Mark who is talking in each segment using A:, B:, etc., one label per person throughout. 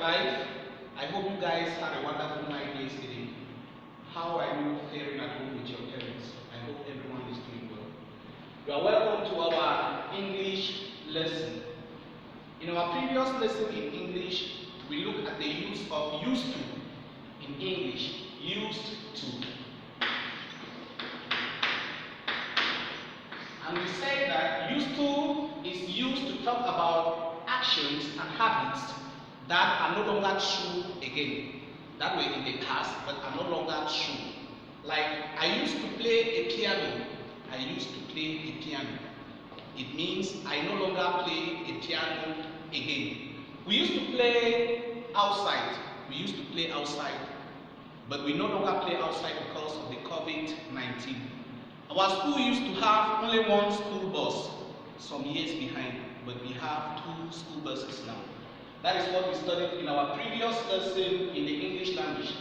A: life. I hope you guys had a wonderful night yesterday. How are you faring at home with your parents? I hope everyone is doing well. You are welcome to our English lesson. In our previous lesson in English, we looked at the use of used to in English. Used to. And we said that used to is used to talk about actions and habits that are no longer true again. That were in the past, but are no longer true. Like, I used to play a piano. I used to play a piano. It means I no longer play a piano again. We used to play outside. We used to play outside. But we no longer play outside because of the COVID-19. Our school used to have only one school bus some years behind, but we have 2 school buses now. That is what we studied in our previous lesson in the English language.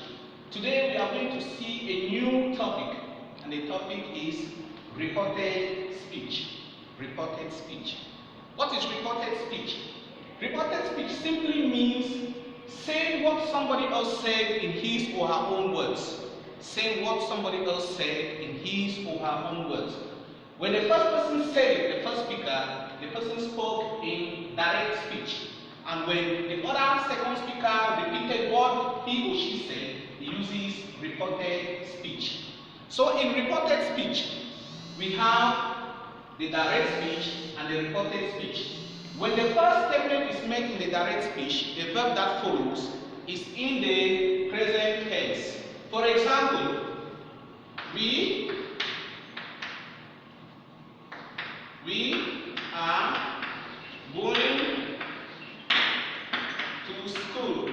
A: Today we are going to see a new topic, and the topic is reported speech. Reported speech. What is reported speech? Reported speech simply means saying what somebody else said in his or her own words. Saying what somebody else said in his or her own words. When the first person said it, the first speaker, the person spoke in direct speech. And when the other second speaker repeated what he or she said, he uses reported speech. So in reported speech, we have the direct speech and the reported speech. When the first statement is made in the direct speech, the verb that follows is in the present tense. For example, we are going to school.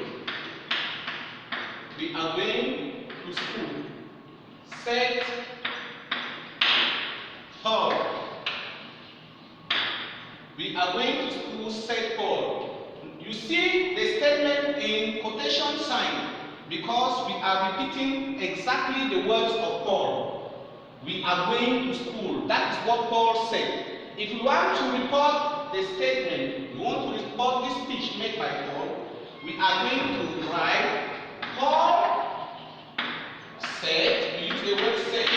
A: We are going to school. Set Paul. We are going to school, said Paul. You see the statement in quotation sign because we are repeating exactly the words of Paul. We are going to school. That is what Paul said. If we want to report the statement, we want to report this speech made by Paul, we are going to write Paul said, we use the word said,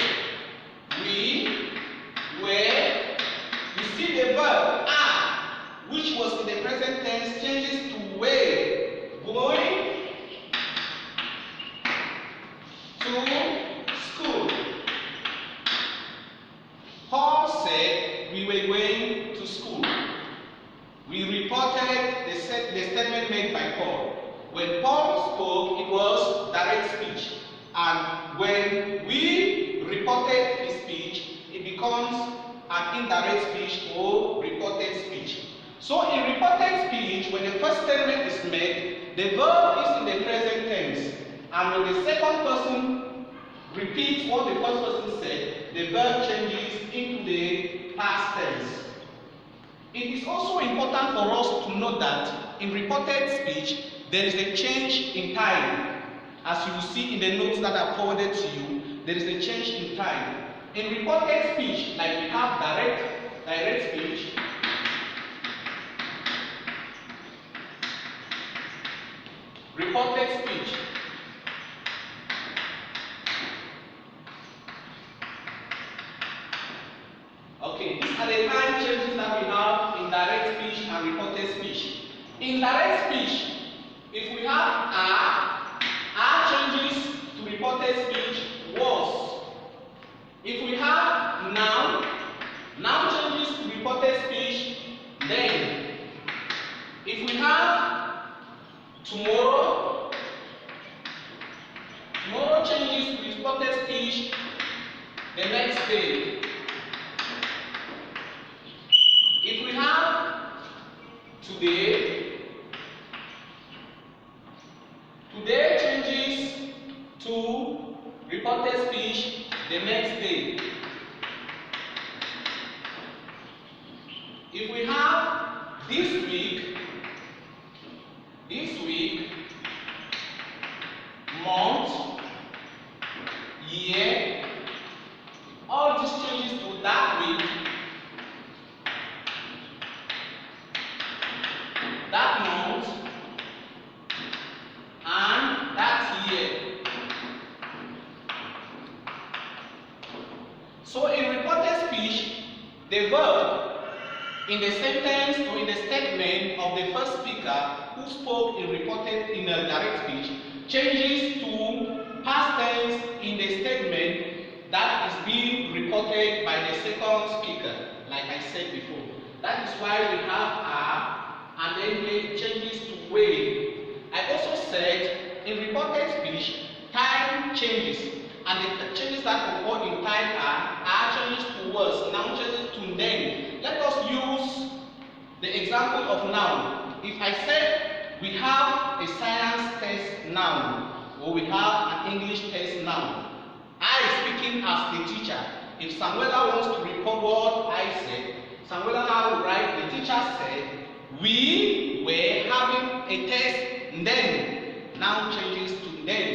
A: we were, you see the verb are, which was in the present tense, changes to were, going to school. Paul said we were going to school. We reported the statement made by Paul. When Paul spoke, it was direct speech. And when we reported his speech, it becomes an indirect speech or reported speech. So in reported speech, when the first statement is made, the verb is in the present tense. And when the second person repeats what the first person said, the verb changes into the past tense. It is also important for us to note that in reported speech, there is a change in time. As you will see in the notes that are forwarded to you, there is a change in time. In reported speech, like we have direct speech, reported speech. Okay, these are the time changes that we have in direct speech and reported speech. In direct speech, if we have are changes to reported speech was. If we have noun changes to reported speech then. If we have tomorrow changes to reported speech the next day. If we have today changes to reported speech the next day. If we have this week, month, year, all these changes to that week, that month, in the sentence or in the statement of the first speaker who spoke in a direct speech changes to past tense in the statement that is being reported by the second speaker, like I said before. That is why we have are, and then it changes to will. I also said in reported speech, time changes, and the changes that occur in time are changes to words, noun changes to name. Let us use the example of noun. If I said we have a science test noun, or we have an English test noun, I speaking as the teacher, if Samuela wants to report what I said, Samuela now will write, the teacher said, we were having a test then. Now changes to then.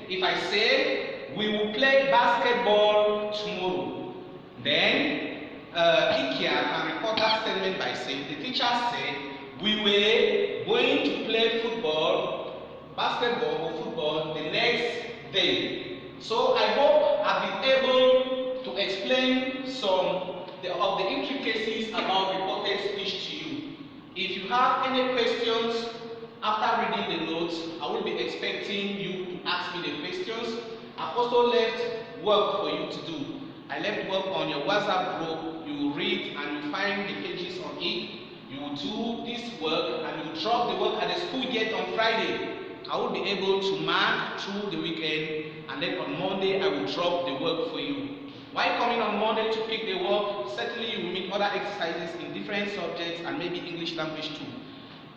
A: If I say, we will play basketball tomorrow, then Ikia can report that statement by saying, the teacher said, we were going to play basketball or football the next day. So I hope I've been able to explain some of the intricacies about reported speech to you. If you have any questions after reading the notes, I will be expecting you to ask me the questions. I've also left work for you to do. I left work on your WhatsApp group. You will read and you find the pages on it. You will do this work and you will drop the work at the school gate on Friday. I will be able to mark through the weekend, and then on Monday I will drop the work for you. While coming on Monday to pick the work, certainly you will meet other exercises in different subjects and maybe English language too.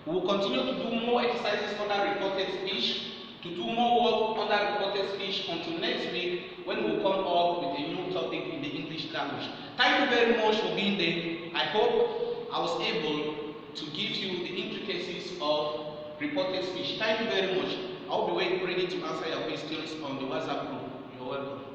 A: We will continue to do more exercises under reported speech, to do more work under reported speech until next week when we will come up with a new topic in the English language. Thank you very much for being there. I hope I was able to give you the intricacies of reported speech. Thank you very much. I will be ready to answer your questions on the WhatsApp group. You're welcome.